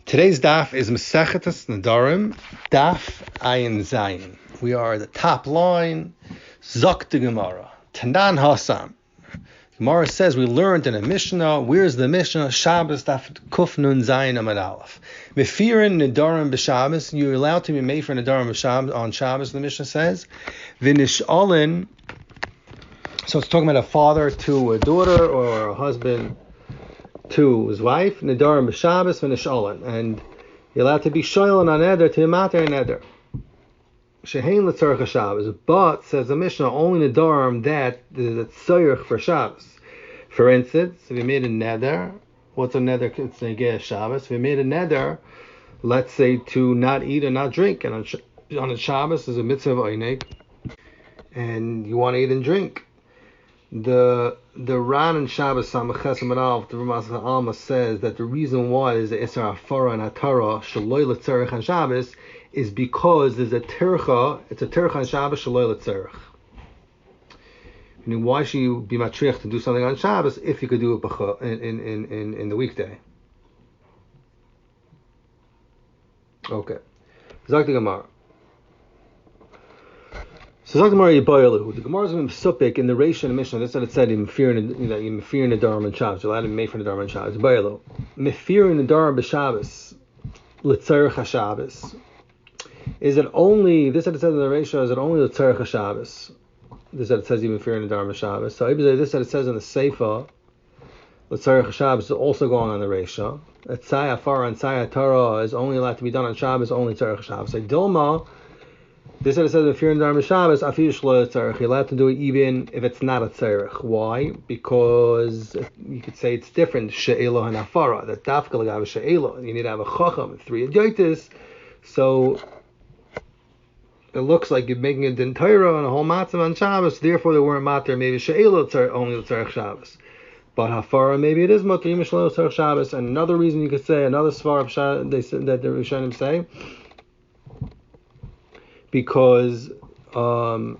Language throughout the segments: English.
Today's daf is Masechetas Nedarim Daf Ayin Zayin. We are at the top line. Zok the Gemara. Tanan Hasam. Gemara says we learned in a Mishnah. Where's the Mishnah? Shabbos Daf Kuf Nun Zayin Amad Aleph. Mefirin Nedarim b'Shabbos. You're allowed to be made for Nedarim b'Shabbos on Shabbos. The Mishnah says V'nish'alin. So it's talking about a father to a daughter or a husband to his wife, Nedarim b'Shabbos v'nish'alin, and you're allowed to be shoylan on Neder to matter Neder. Shehein l'tzarech Shabbos, but says the Mishnah only Nedarim that is a tzarech for Shabbos. For instance, if you made a Neder, what's a Neder? It's negeh Shabbos. If you made a Neder, let's say to not eat and not drink, and on a Shabbos is a mitzvah of einig, and you want to eat and drink. The Ran and Shabbos Samaches Amarav, the Ramas Alma says that the reason why is the Isra Afara and Hatara Shaloi L'Tzerich on Shabbos is because there's a Tercha, it's a Tercha on Shabbos Shaloi L'Tzerich. Meaning, why should you be matriach to do something on Shabbos if you could do it in the weekday? Okay. Zak the Gemara. So the Gemara is going to in the Reisha and the Mishnah. That's what it said. You mefir Nedarim and Shabbos. You're allowed to be made for Nedarim and Shabbos. Mefir Nedarim b'Shabbos l'tzarech haShabbos. Is it only this? That it says in the Reisha. Is it only l'tzarech haShabbos? This that it says you mefir Nedarim b'Shabbos. So this that it says in the Seifa l'tzarech haShabbos is also going on the Reisha. Tzai Afara and Tzai Hatara is only allowed to be done on Shabbos. Only tzarech haShabbos. So Dilma. This is it says if you're in Nedarim Shabbos, you're allowed to do it even if it's not a tzarech. Why? Because you could say it's different. She'elo and afara. That dafka l'gav she'elo. You need to have a chacham, 3 adyotis. So it looks like you're making a din Torah and a whole matzah on Shabbos. Therefore, they weren't matter. Maybe she'elo only tzarech Shabbos. But hafara, maybe it is matter yimishlo tzarech Shabbos. And another reason you could say, another svar they said that the Rishonim say, because the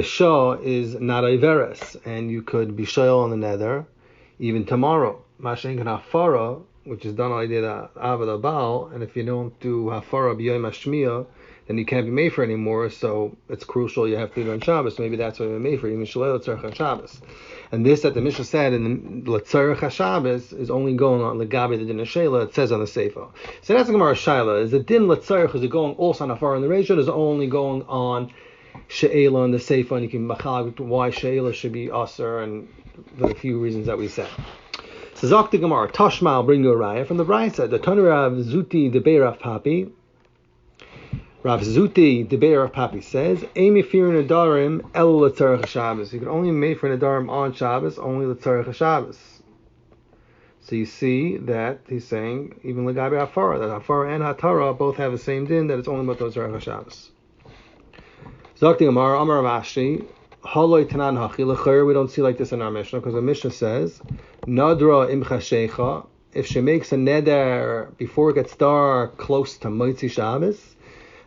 Shah is not Iveres, and you could be Shayel on the Nether even tomorrow. Mashen can Hafara, which is done on the Avodah Baal, and if you don't do Hafara b'Yom HaShmiyah, then you can't be made for anymore, so it's crucial you have to do it on Shabbos. Maybe that's what you're made for, even Shalei L'Tzarech HaShabbos. And this that the Mishnah said in the L'Tzarech HaShabbos is only going on L'Gabi the Din HaSheila, it says on the Seifa. So that's the Gemara Shaila. Is the Din L'Tzarech, is it going also on Hafara in the Reisha, or is it only going on She'ela in the Seifa, and you can machal why She'ela should be Aser, and the few reasons that we said. So Zok the Gemara, Tashma, I'll bring you a raya from the Brisa, the Tanurav Zuti the Beirav Papi. Rav Zuti, the Be'er of Papi, says, Amy fear Nedarim el l'tzarech Shabbos. You can only make for Nedarim on Shabbos, only l'tzarech Shabbos. So you see that he's saying, even l'gabi Hafara, that Hafara and Hatara both have the same din, that it's only about l'tzarech Shabbos. Zakti Amar, Amar Avashi, Haloi Tanan Hachi, l'chayr, we don't see like this in our Mishnah, because the Mishnah says, Nadra imcha shecha, if she makes a neder before it gets dark, close to Motzi Shabbos,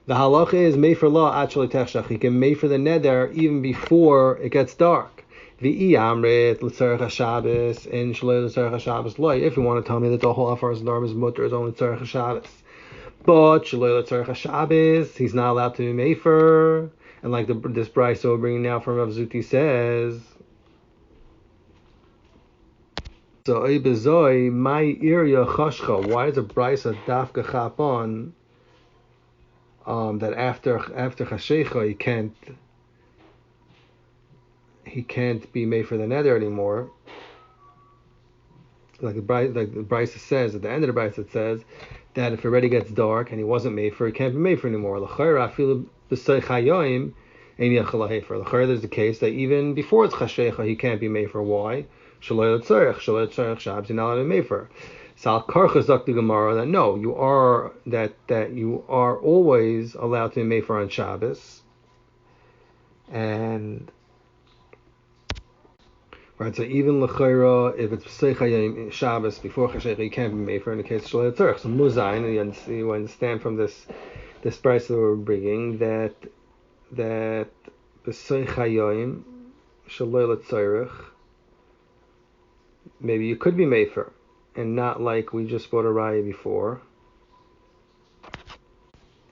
the halacha is made for law actually techshach. He can make for the neder even before it gets dark. The amrit l'tzarech Shabbos and shalei l'tzarech Shabbos loy. If you want to tell me that the whole afar's norm is mutter is only l'tzarech Shabbos, but shalei l'tzarech Shabbos he's not allowed to be made for. And like this Bryce we're bringing now from Rav Zuti says. So ibezoi my area chashcha. Why is a Bryce a dafka chapon? That after Chashecha he can't be made for the nether anymore. Like the Brisa says at the end of the Brisa, it says that if it already gets dark and he wasn't made for, he can't be made for anymore. L'chayra afilu b'soich hayoyim ein yachal lahefer. L'chayra, there's the case that even before it's Chashecha he can't be made for. Why? Shalei l'tzarech Shabbos, you're not allowed to be made for. Sal karcha zak the Gemara that no, you are always allowed to be made for on Shabbos, and right. So even l'chayra, if it's Pesach Shabbos before Chashecha, you can't be made for in the case of Shalei Tzarech. So Muzayin, and you understand from this price that we're bringing that Pesach Shalei Tzarech, maybe you could be made for. and not like we just bought a raya before,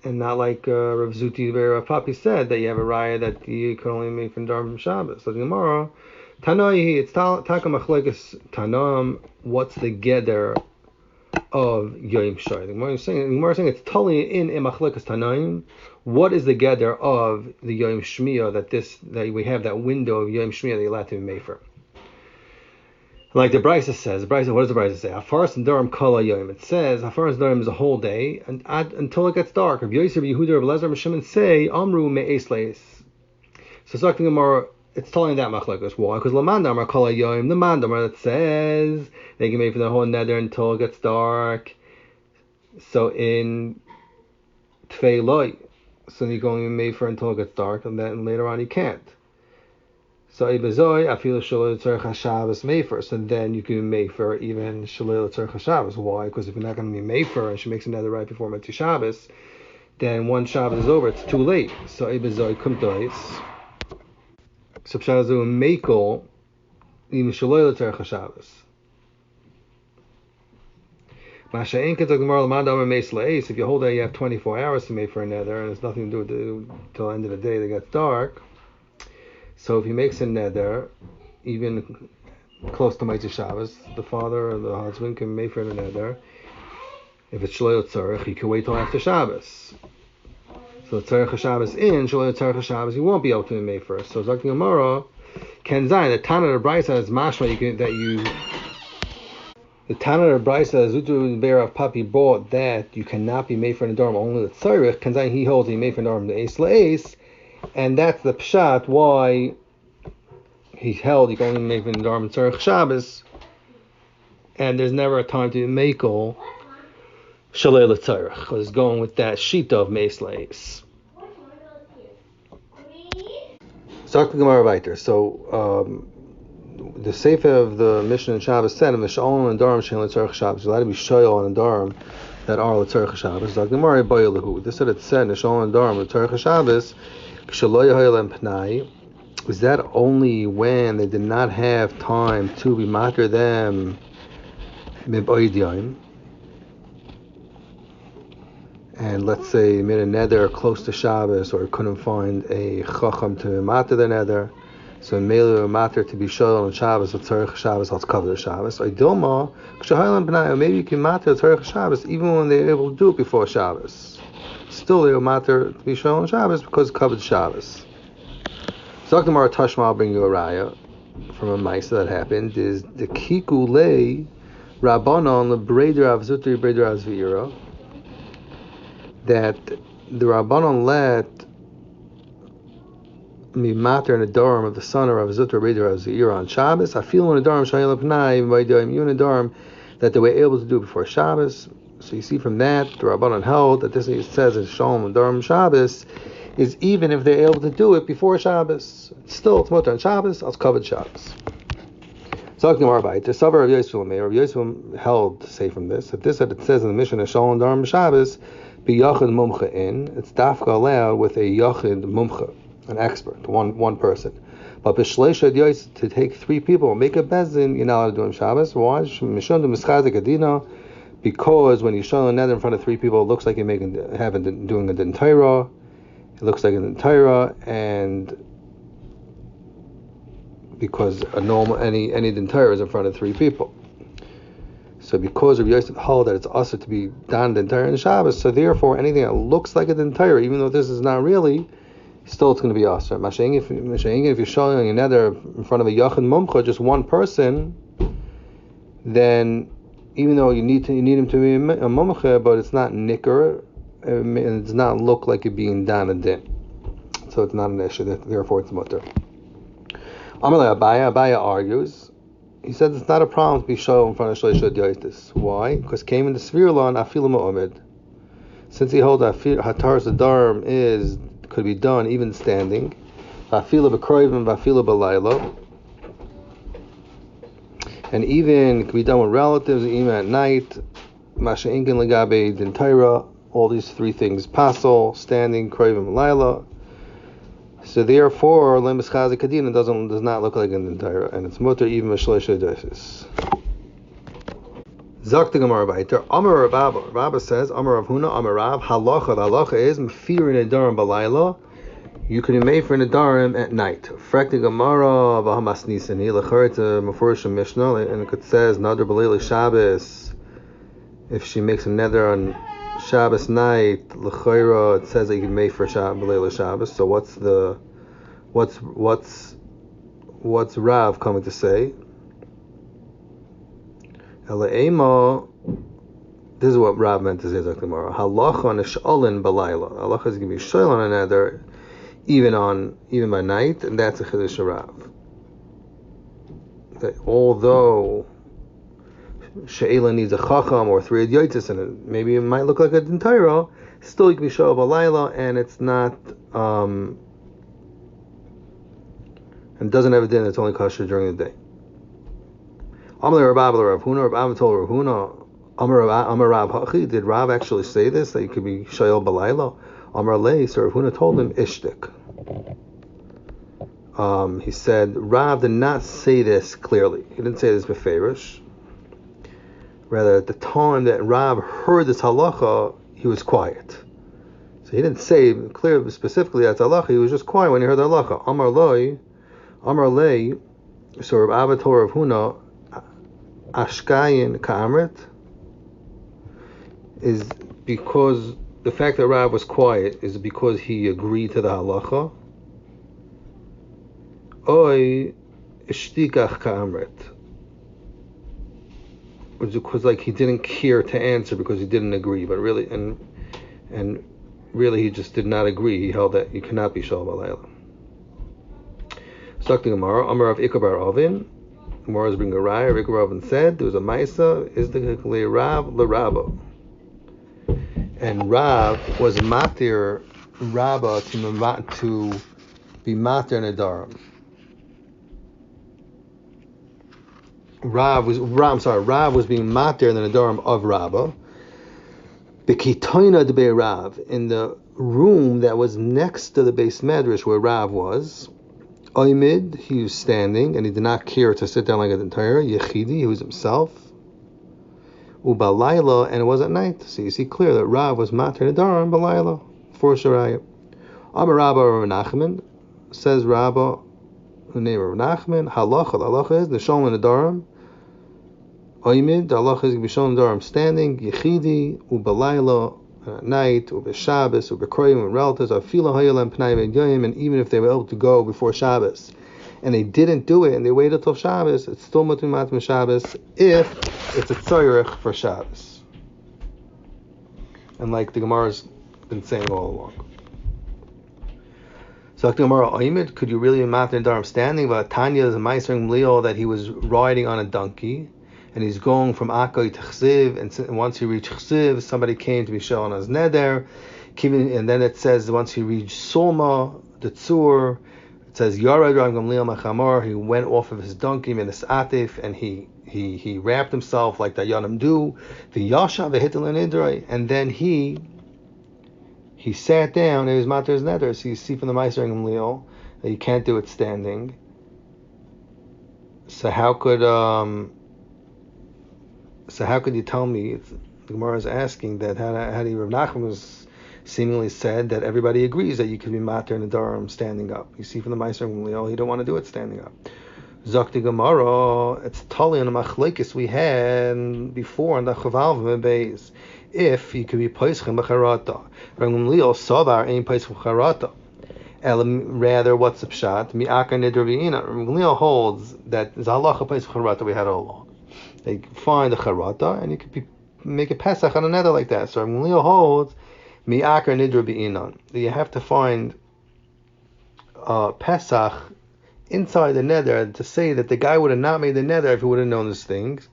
and not like Rav Zuti Rav Papi said that you have a raya that you can only make from Darm from Shabbos. So the Gemara, Tanoi, it's Taka Machlekes Tanam. What's the gather of Yom Shai? The Gemara is saying it's totally in Machlekes Tanaim. What is the gather of the Yom Shmiyah that we have that window of Yom Shmiyah that you're allowed to be made for? Like the Brisa says, what does the Brisa say? Hafaras and Durham Kala Yom. It says Hafaras and Durham is a whole day until it gets dark. Rabbi Yosef, Yehuda, Rabbi Lezer, Shimon say Amru Me'es Leis. So Zakti Gemara, it's telling that machlekes. Why? Because Lamandamar Kala Yom, the Mandamar that says they can make for the whole nether until it gets dark. So in Tvei Loi, so you can only make for until it gets dark, and then later on you can't. So Ibazoi, I feel Shalil Tzarech HaShabbos Mefer. So then you can Mefer even Shalil Tzarech HaShabbos. Why? Because if you're not going to be Mefer and she makes another right before Mitzvah Shabbos, then one Shabbos is over. It's too late. So Ibazoi Kumtois. So Pshazu Mekel even Shalil Tzarech HaShabbos. Masha'in Ketzak Gemara L'mad Omer Meis Le'es. If you hold that you have 24 hours to make for another, and it's nothing to do with till the end of the day that gets dark. So if he makes a neder, even close to Mitzvah Shabbos, the father or the husband can make for a neder. If it's Shloyo Tzarech, he can wait till after Shabbos. So Tzarech HaShabbos Shloyo Tzarech HaShabbos, he won't be able to make for. So Zakti Gemara, Ken Zayin, the Tana of Brisa is mashma the Tana of Brisa, Zutu Bear of Papi bought that you cannot be made for a neder, only the Tzarech. Ken Zayin, he holds he made for a neder, the Eis Le'es. And that's the pshat why he held you can only make in Darm Tzarech Shabbos, and there's never a time to make all Shalei L'Tzarech, because going with that sheet of Meis Leis. So the Sefer of the Mishnah in Shabbos said, "Mishal and Darm Shalei L'Tzarech Shabbos." You're allowed to be Shoyal and Darm that are L'Tzarech Shabbos. Like the Gemara Bayalahu. This said it said Mishal and Darm L'Tzarech Shabbos. Is that only when they did not have time to be matter them and let's say made a nether close to Shabbos or couldn't find a chacham to matter the nether, so mele matter to be shown on Shabbos or tzarech Shabbos, let's cover the Shabbos. Or maybe you can matter tzarech Shabbos even when they're able to do it before Shabbos. Still, they will matter to be shown on Shabbos because it's covered Shabbos. So, Zaktamar Tashma, I'll bring you a raya from a Maisa that happened. Is the Kikule Rabbanon LeBreder Av Zutri Breder Av Zvira, that the Rabbanon let me matter in the dorm of the son of Rav Zutri Breder Av Zvira on Shabbos. I feel in the dorm Shayel Pnai by doing you in the dorm that they were able to do it before Shabbos. So you see from that, the Rabbanan held that this it says in Shalom and Durham Shabbos is even if they're able to do it before Shabbos. Still, it's mutter on Shabbos, it's covered Shabbos. Talking more about it, the Savar of Yosef held to say from this, that it says in the Mishnah of Shalom and Durham Shabbos, be Yachid Mumcha in, it's dafka allowed with a Yachid Mumcha, an expert, one person. But B'Shleisha Yosef, to take three people, make a bezin, you're not allowed to do on Shabbos. Why? Mishon de Mischazik Adina. Because when you show a nether in front of three people, it looks like you're doing a din Torah. It looks like a din Torah, and because a normal any din Torah is in front of three people. So because of Yosef held that it's also to be done din Torah in Shabbos, so therefore anything that looks like a din Torah, even though this is not really, still it's going to be also. Masha'ing if you're showing a nether in front of a Yachid Mumcha, just one person, then even though you need him to be a mumcha, but it's not nicker, and it does not look like it being done a din. So it's not an issue, therefore it's mutter. Amalei Abaya argues, he says it's not a problem to be shown in front of Shleisha Diotis. Why? Because came in the Sfir law and Afilu Ma'omid. Since he holds that Hataras Adarm could be done even standing, Afilu B'Kroivim, Afilu B'Layla, and even can be done with relatives, even at night. Masha Inkin Lagabe Din Taira, all these three things: Pasol, standing, Kroivim, Laila. So therefore, Lemis Chazi Kadina does not look like an Din Taira, and it's mutter even Mashleisha Dosis. Zok the Gemara Baiter. Amar Rabba. Rabba says, Amar Rav Huna, Amar Rav. Halacha. The halacha is Mefir Nedarim Balayla. You can be made for Nedarim at night. Frek the Gemara Bahamas Nisani. Lecharit Mefurish Mishnah, and it says Nadar Balayla Shabbos. If she makes a nether on Shabbos night, Lechaira, it says that you can make for Balayla Shabbos. So what's Rav coming to say? This is what Rav meant to say tomorrow. Halacha nish'alin balayla. Halacha is going to be shayl on a nether, even by night, and that's a chiddush Rav. That although she'ela needs a chacham or 3 yotzes in it, maybe it might look like a dentira, still you can be shayl balayla, and it's not and doesn't have a din. It's only kosher during the day. Amar Rav Huna. Rav told Rav Huna. Amar Rav Hachi. Did Rav actually say this, that you could be shayel balayla? Amar Lei. So Rav Huna told him ishtik. He said Rav did not say this clearly. He didn't say this beferish. Rather, at the time that Rav heard this halacha, he was quiet. So he didn't say clearly specifically that's halacha. He was just quiet when he heard the halacha. Amar Lei. So Rav Abba told Rav Huna, Ashkayin Ka'amrit, is because the fact that Rav was quiet is because he agreed to the halacha. Oy Ishtikach Ka'amrit, which was like he didn't care to answer because he didn't agree, but really and really he just did not agree. He held that you cannot be Shal Balayla. Stuck to Gemara, Amar of Ikabar Ovin. Gemara is bringing a raya. Rick Ravin said there was a Maisa is the Rav L'Rabba, and Rav was matir Rabba to be matir Nedarim. Rav was being matir the Nedarim of Rabba. The Kitoina de Be Rav, in the room that was next to the Beis Medrash where Rav was. Oymid, he was standing, and he did not care to sit down like an entire Yechidi, he was himself. Ubalayla, and it was at night. So you see clear that Rav was matir Nedarim balayla for Shariah. Amar Rabba Rav Nachman, says Rabba, the name of Nachman, halacha, the halacha is the Shalom Nedarim. Oymid, the halacha is B'Shalom Nedarim standing, Yechidi, Ubalayla, at night, Ubeshabbos, Ubekroyim, and relatives, Afila Hayalam Pnai Yoyim, and even if they were able to go before Shabbos, and they didn't do it, and they waited till Shabbos, it's still Matum Matum Shabbos if it's a Tzoyrich for Shabbos. And like the Gemara's been saying all along. So the Gemara, Oymid, could you really be Matir Nedarim standing? But Tanya is a Meiser Leo that he was riding on a donkey, and he's going from Akoy to Chsiv, and once he reached Chsiv, somebody came to be shown as Neder, and then it says once he reached Solma, the Tzur, it says Yarad Rav Gamliel Machamor, he went off of his donkey, Minas Atif, and he wrapped himself like the Yanim do, the Yasha, the Hitel and Idroi, and then he sat down, and it was Mater's Neder, so you see from the Meiser Gamliel that you can't do it standing. So how could you tell me? The Gemara is asking that how do Rav Nachman was seemingly said that everybody agrees that you could be matir Nedarim standing up. You see from the Meiser Gamliel, he don't want to do it standing up. Zakti Gemara, it's totally on a machlekes we had before on the Chaval Beis. If you could be Paischa B'Charata, Rav Gamliel Savar ain't Paischa B'Charata. Rather, what's the pshat? Mi'akar Nidr V'ina. Rav Gamliel holds that is halacha Paischa B'Charata we had all along. They find a charata, and you could make a pesach on a nether like that. So Rav Gamliel holds mi'akar nidra b'inan. You have to find pesach inside the nether to say that the guy would have not made the nether if he would have known these things.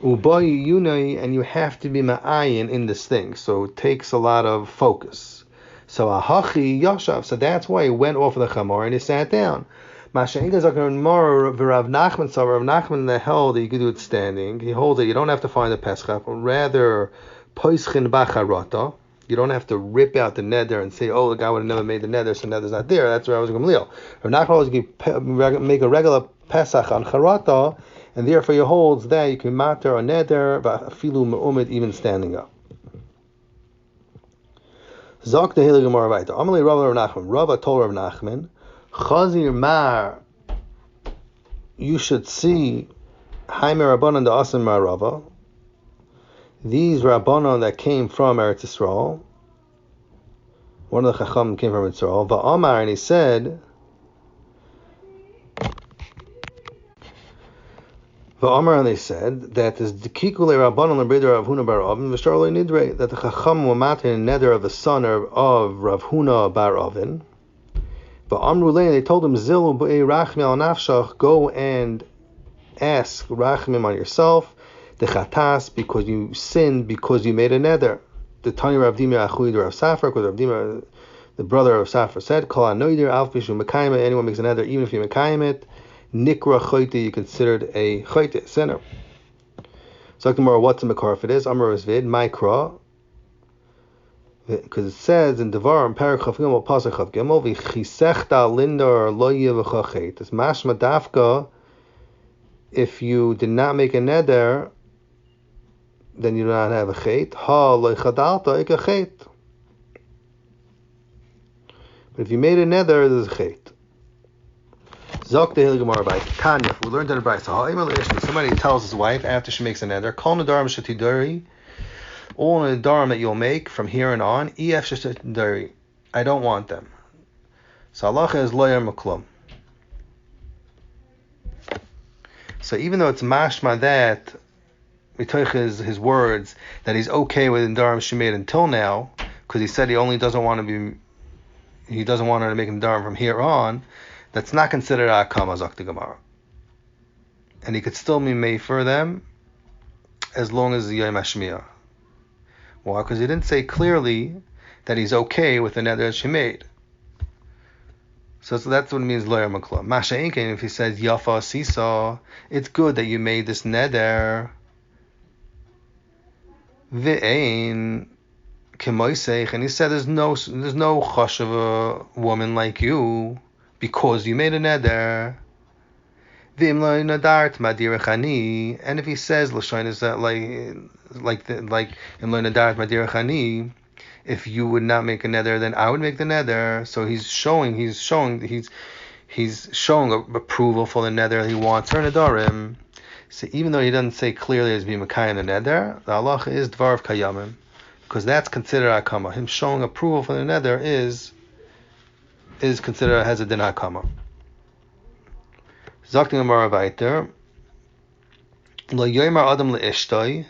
Ubayi yunai, and you have to be ma'ayin in this thing. So it takes a lot of focus. So ahachi yashav. So that's why he went off of the chamor and he sat down. Rav Nachman that held that you could do it standing. He holds that you don't have to find the Pesach, but rather Poischin Bacharata. You don't have to rip out the nether and say, oh, the guy would have never made the nether, so nether's not there. That's where I was going to Rav Nachman was going to make a regular Pesach on Charata, and therefore he holds that you can matter a neder v'afilu me'umid even standing up. Zok the Hilig Gemara weiter. Amalei Rava Rav Nachman. Rava told Rav Nachman, Chazir Mar, you should see Haimer Rabbanon da Asim Mar Rava. These Rabbanon that came from Eretz Yisrael, one of the Chacham came from Eretz Yisrael, Va'amar, and he said, Va'amar, and they said that is the Kikule Rabbanon L'Breder Rav Huna Bar Avin V'Sharloi Nidre, that the Chacham will matter in neder of the son of Rav Huna Bar Avin. Va'amru Lein, they told him, Zilu B'ei Rachmi al Nafshach, go and ask Rachmim on yourself, the Chatas, because you sinned, because you made a neder. The Tani Rav Dima Achui Rav Safra, because Rav Dima, the brother of Safra, said, Kol HaNoider Alf Bishu Mekayim, anyone makes a neder, even if you Mekayim it, Nikra Choyte, you considered a Choyte, sinner. So tomorrow, what's a Mekar if it is? Amar Vid, Mikra, because it says in Devarim, Perek Chav Gimel, Pasuk Chav Gimel, V'chisechta lindar lo yevachachet. It's mashma dafka, if you did not make a neder, then you do not have a chet. Ha lo chadalta ik a chet. But if you made a neder, there's a chet. Zok the Hilig Gemara by Tanya. We learned in the Brayso. Somebody tells his wife after she makes a neder, Kol nedarim shetidari, all nedarim that you'll make from here and on, ef shetidari, I don't want them. So halacha is lo yar maklum. So even though it's mashma that mitoich his words that he's okay with nedarim she made until now, because he said he doesn't want her to make nedarim from here on, that's not considered akama zakti gemara, and he could still be made for them as long as the yom hashmiyah. Why? Because he didn't say clearly that he's okay with the neder that she made. So that's what it means lo yar maklam. Masha inkein, if he says yafa sisa, it's good that you made this neder. Ve'ein kemoiseich, and he said there's no chash of a woman like you because you made a neder. V'im lo nadart madirachani, and if he says l'shain is that like im lo nadart madirachani, if you would not make a neder, then I would make the neder. So he's showing approval for the neder he wants her nedarim. So even though he doesn't say clearly as being Makai and the neder, the halacha is dvar of kayamim, because that's considered akama. Him showing approval for the neder is considered as a din akama. Zakti Gemara weiter. Lo yoymar adam leishtoi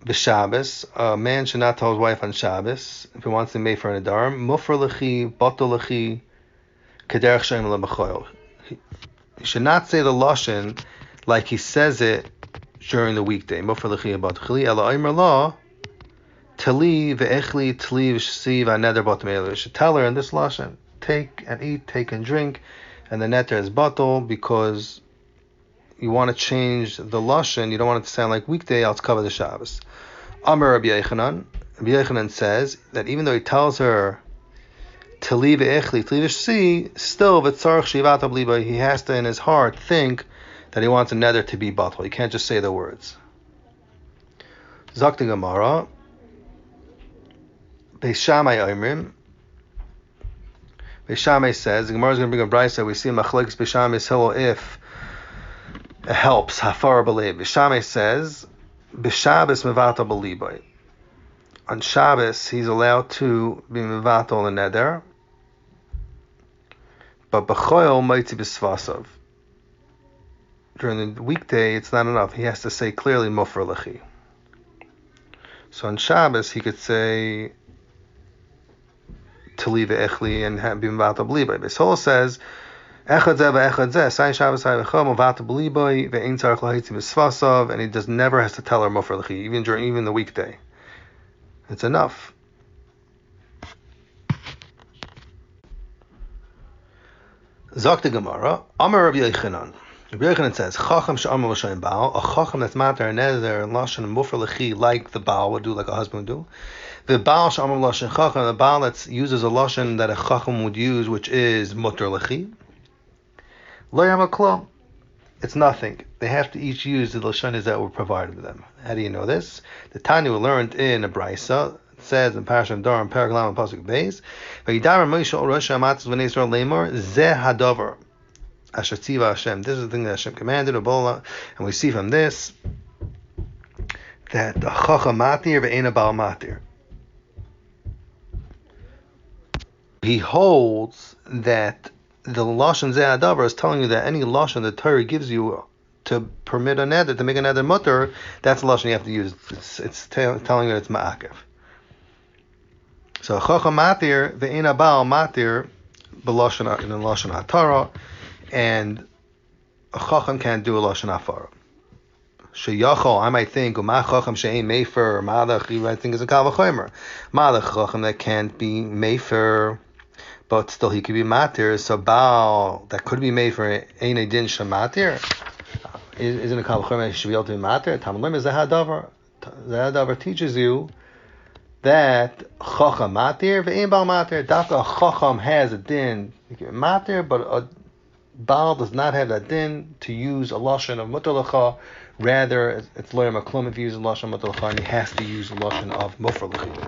b'Shabbos. A man should not tell his wife on Shabbos if he wants to make for a nedarim. Mufar lechi, batal lechi, kederech shem lebechoil. He should not say the lashon like he says it during the weekday. Mufar lechi batchli ela omer la tali ve'echli tali v'shsi v'neder bat meila. You should tell her in this lashon: take and eat, take and drink, and the neder is batal, because you want to change the lashon. You don't want it to sound like weekday. I'll cover the Shabbos. Amar Rabbi Yochanan. Rabbi Yochanan says that even though he tells her to leave echli, to leave see, still v'tzarich shivat abliba, he has to in his heart think that he wants a neder to be batal. He can't just say the words. Zakti Gemara. Beis Shammai Omrim. Beis Shammai says the Gemara is going to bring a brayso. We see machlekes Beis Shammai Hillel if it helps. Hafar b'leib. Beis Shammai says b'Shabbos mevatel b'libay. On Shabbos he's allowed to be mevatel the neder, but b'choil moitzi b'svasav. During the weekday it's not enough. He has to say clearly mufar lechi. So on Shabbos he could say to leave echli and be mevatel b'libay. Beis Hillel says echad zeh ve'echad zeh, sai Shabbos sai v'chol mevatel b'libay ve'ein tzarich lahitzi b'svasav, and he never has to tell her mufar lechi, even the weekday. It's enough. Zakta Gemara, Amar Rabbi Yochanan. Rabbi Yochanan says, Chacham she'amar l'shayin Baal, a Chacham that's matter and neder and lashon and mufar lechi, like the Baal would do, like a husband would do. The Baal she'amar l'shayin Chacham, the Baal that uses a lashon that a Chacham would use, which is mutar lechi. Lo yama klom. it's nothing. They have to each use the lashonis that were provided to them. How do you know this? The Tanya we learned in a brisa. It says in Parashat Dorim, Paragram and Pasuk Beis, "Vayidar Moshe al Rosh Hamatzos v'nei Yisrael lemor zeh hadavar asher tziva Hashem." This is the thing that Hashem commanded, and we see from this that the chacham matir ve'ena bal matir. He holds that the lashon zeh hadavar is telling you that any lashon the Torah gives you to permit a neder, to make a neder mutter, that's the lashon you have to use. It's telling you that it's ma'akev. So chacham matir ve'ena bal matir b'lashon in the lashon hatara, and a chacham can't do a lashon hafara. Sheyachol, I might think, ma chacham she'ein mefer malach. You might think is a kal v'chomer. Malach chacham that can't be mefer, but still he could be matir. So baal that could be mefer ein a din shematir. Isn't a kal v'chomer should be able to be matir? Tamalim is zehadavar. Zehadavar teaches you that chacham matir ve'ein bal matir. Dafka chacham has a din matir, but a baal does not have that din to use a lashon of mutar l'cha. Rather, it's loyam aklum if you use a lashon mutar l'cha, and he has to use a lashon of mufar l'cha.